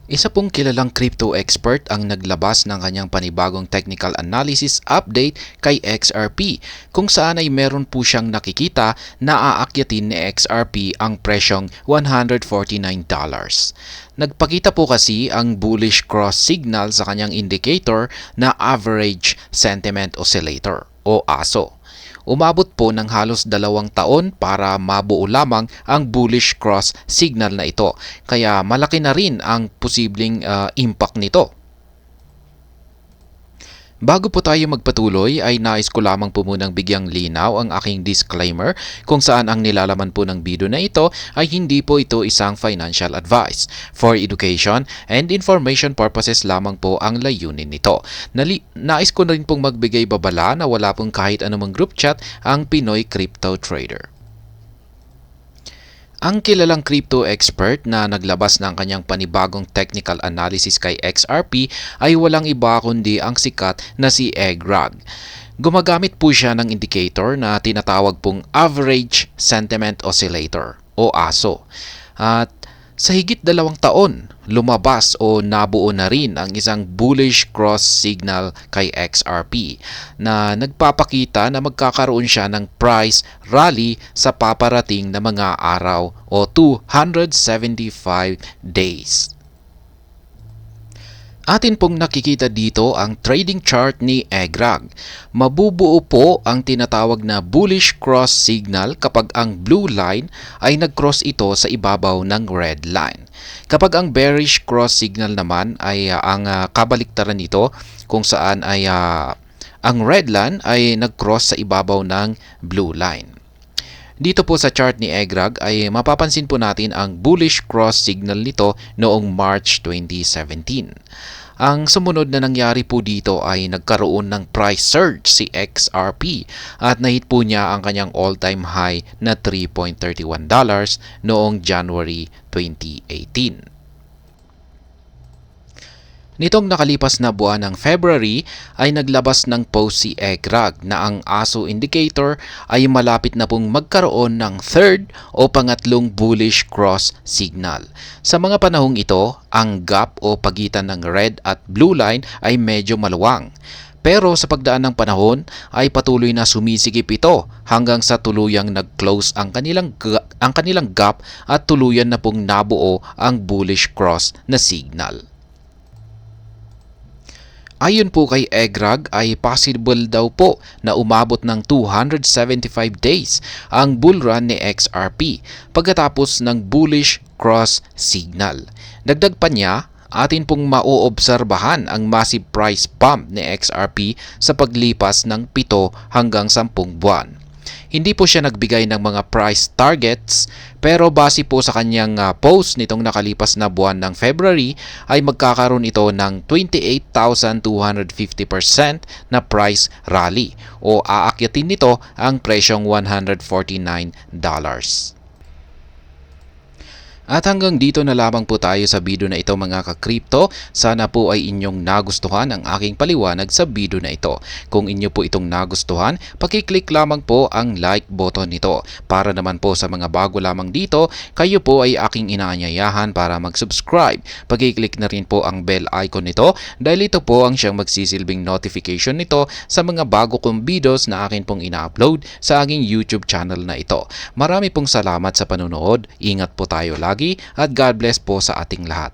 Isa pong kilalang crypto expert ang naglabas ng kanyang panibagong technical analysis update kay XRP kung saan ay meron po siyang nakikita na aakyatin ni XRP ang presyong $149. Nagpakita po kasi ang bullish cross signal sa kanyang indicator na Average Sentiment Oscillator o ASO. Umabot po ng halos 2 taon para mabuo lamang ang bullish cross signal na ito. Kaya malaki na rin ang posibleng impact nito. Bago po tayo magpatuloy ay nais ko lamang po munang bigyang linaw ang aking disclaimer kung saan ang nilalaman po ng video na ito ay hindi po ito isang financial advice. For education and information purposes lamang po ang layunin nito. Nais ko na rin pong magbigay babala na wala pong kahit anumang group chat ang Pinoy Crypto Trader. Ang kilalang crypto expert na naglabas ng kanyang panibagong technical analysis kay XRP ay walang iba kundi ang sikat na si Egrag. Gumagamit po siya ng indicator na tinatawag pong Average Sentiment Oscillator o ASO. At sa higit 2 taon, lumabas o nabuo na rin ang isang bullish cross signal kay XRP na nagpapakita na magkakaroon siya ng price rally sa paparating na mga araw o 275 days. Atin pong nakikita dito ang trading chart ni Egrag. Mabubuo po ang tinatawag na bullish cross signal kapag ang blue line ay nag-cross ito sa ibabaw ng red line. Kapag ang bearish cross signal naman ay ang kabaliktaran nito kung saan ay ang red line ay nag-cross sa ibabaw ng blue line. Dito po sa chart ni Egrag ay mapapansin po natin ang bullish cross signal nito noong March 2017. Ang sumunod na nangyari po dito ay nagkaroon ng price surge si XRP at nahit po niya ang kanyang all-time high na $3.31 noong January 2018. Nitong nakalipas na buwan ng February ay naglabas ng post si Egrag na ang ASO indicator ay malapit na pong magkaroon ng third o pangatlong bullish cross signal. Sa mga panahong ito, ang gap o pagitan ng red at blue line ay medyo maluwang. Pero sa pagdaan ng panahon ay patuloy na sumisikip ito hanggang sa tuluyang nag-close ang kanilang gap at tuluyan na pong nabuo ang bullish cross na signal. Ayon po kay Egrag ay possible daw po na umabot ng 275 days ang bull run ni XRP pagkatapos ng bullish cross signal. Dagdag pa niya, atin pong mauobserbahan ang massive price bump ni XRP sa paglipas ng 7 hanggang 10 buwan. Hindi po siya nagbigay ng mga price targets pero base po sa kanyang post nitong nakalipas na buwan ng February ay magkakaroon ito ng 28,250% na price rally o aakyatin nito ang presyong $149. At hanggang dito na lamang po tayo sa video na ito mga ka-crypto. Sana po ay inyong nagustuhan ang aking paliwanag sa video na ito. Kung inyo po itong nagustuhan, pakiclick lamang po ang like button nito. Para naman po sa mga bago lamang dito, kayo po ay aking inaanyayahan para mag-subscribe. Pakiclick na rin po ang bell icon nito dahil ito po ang siyang magsisilbing notification nito sa mga bago kong videos na akin pong ina-upload sa aking YouTube channel na ito. Marami pong salamat sa panonood. Ingat po tayo lagi at God bless po sa ating lahat.